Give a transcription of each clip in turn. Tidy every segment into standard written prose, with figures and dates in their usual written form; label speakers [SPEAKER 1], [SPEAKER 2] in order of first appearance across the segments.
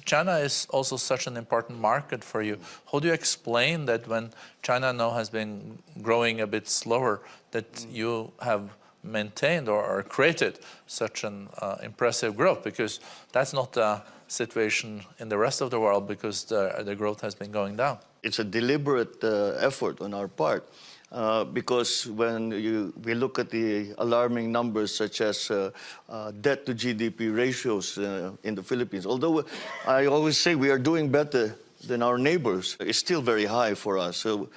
[SPEAKER 1] China is also such an important market for you. How do you explain that when China now has been growing a bit slower, that you have maintained or created such an impressive growth? Because that's not the situation in the rest of the world, because the growth has been going down.
[SPEAKER 2] It's a deliberate effort on our part. Because when we look at the alarming numbers such as debt to GDP ratios in the Philippines, although I always say we are doing better than our neighbors, it's still very high for us. So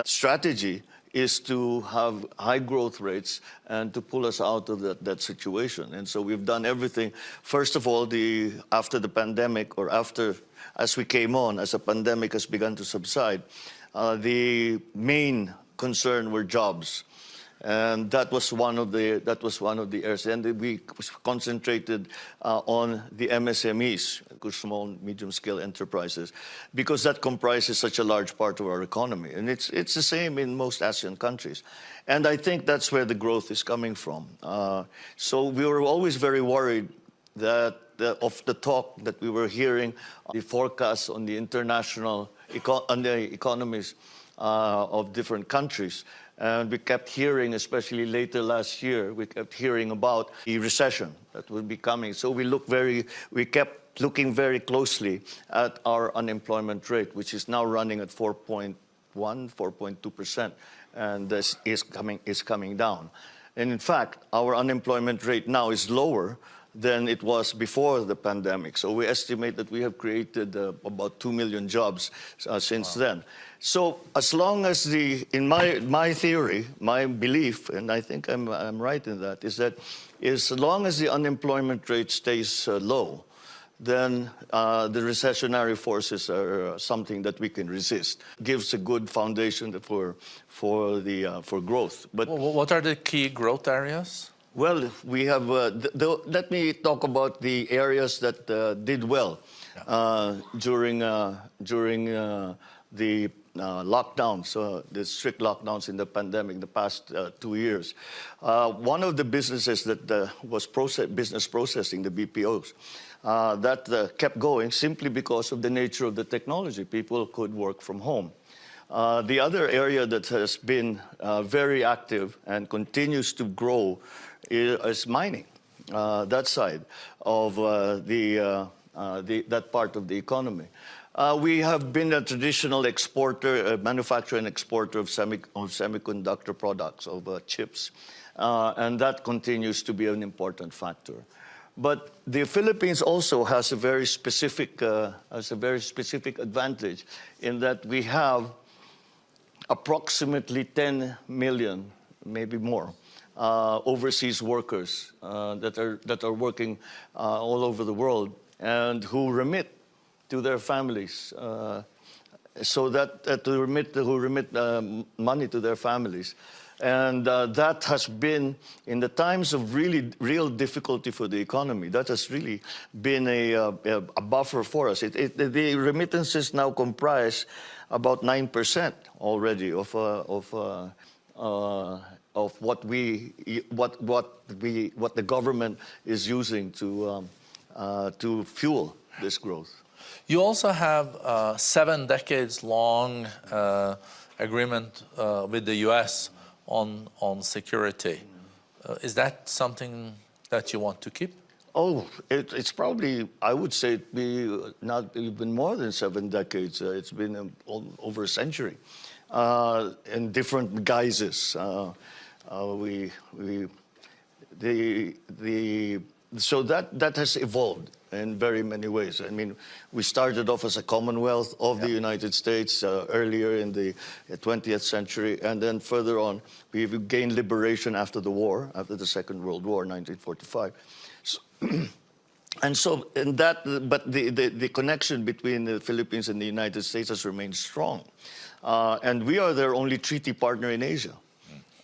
[SPEAKER 2] strategy is to have high growth rates and to pull us out of that situation. And so we've done everything. First of all, after the pandemic, or as we came on, as the pandemic has begun to subside, the main concern were jobs, and that was one of the areas. And we concentrated on the MSMEs, small, medium-scale enterprises, because that comprises such a large part of our economy, and it's the same in most ASEAN countries. And I think that's where the growth is coming from. So we were always very worried that of the talk that we were hearing, the forecasts on the international economies of different countries. And we kept hearing, especially later last year, we kept hearing about the recession that would be coming. So we kept looking very closely at our unemployment rate, which is now running at 4.1, 4.2%, and this is coming down. And in fact, our unemployment rate now is lower than it was before the pandemic. So we estimate that we have created about 2 million jobs since then. So as long as in my theory, my belief, and I think I'm right in that, is that as long as the unemployment rate stays low, then the recessionary forces are something that we can resist. Gives a good foundation for growth. But
[SPEAKER 1] what are the key growth areas?
[SPEAKER 2] Well, we have, let me talk about the areas that did well during the lockdowns, the strict lockdowns in the pandemic, the past 2 years. One of the businesses that was business processing, the BPOs, that kept going simply because of the nature of the technology. People could work from home. The other area that has been very active and continues to grow is mining, that side of that part of the economy. We have been a traditional exporter, manufacturer and exporter of semiconductor products, of chips, and that continues to be an important factor. But the Philippines also has a very specific advantage in that we have approximately 10 million, maybe more, overseas workers that are working all over the world and who remit to their families, so that who remit money to their families. And that has been, in the times of real difficulty for the economy, that has really been a buffer for us. The remittances now comprise about 9% already of what the government is using to fuel this growth.
[SPEAKER 1] You also have a 7 decades long agreement with the US on security. Is that something that you want to keep?
[SPEAKER 2] Oh, it's probably, I would say, it'd be not even more than 7 decades. It's been over a century in different guises. So that has evolved in very many ways. I mean, we started off as a Commonwealth of the United States earlier in the 20th century, and then further on, we've gained liberation after the war, after the Second World War, 1945. But the connection between the Philippines and the United States has remained strong, and we are their only treaty partner in Asia.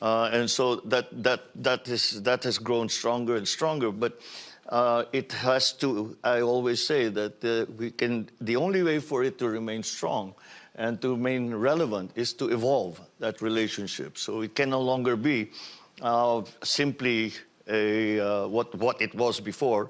[SPEAKER 2] And so that has grown stronger and stronger. But it has to, I always say that the only way for it to remain strong and to remain relevant is to evolve that relationship. So it can no longer be simply what it was before.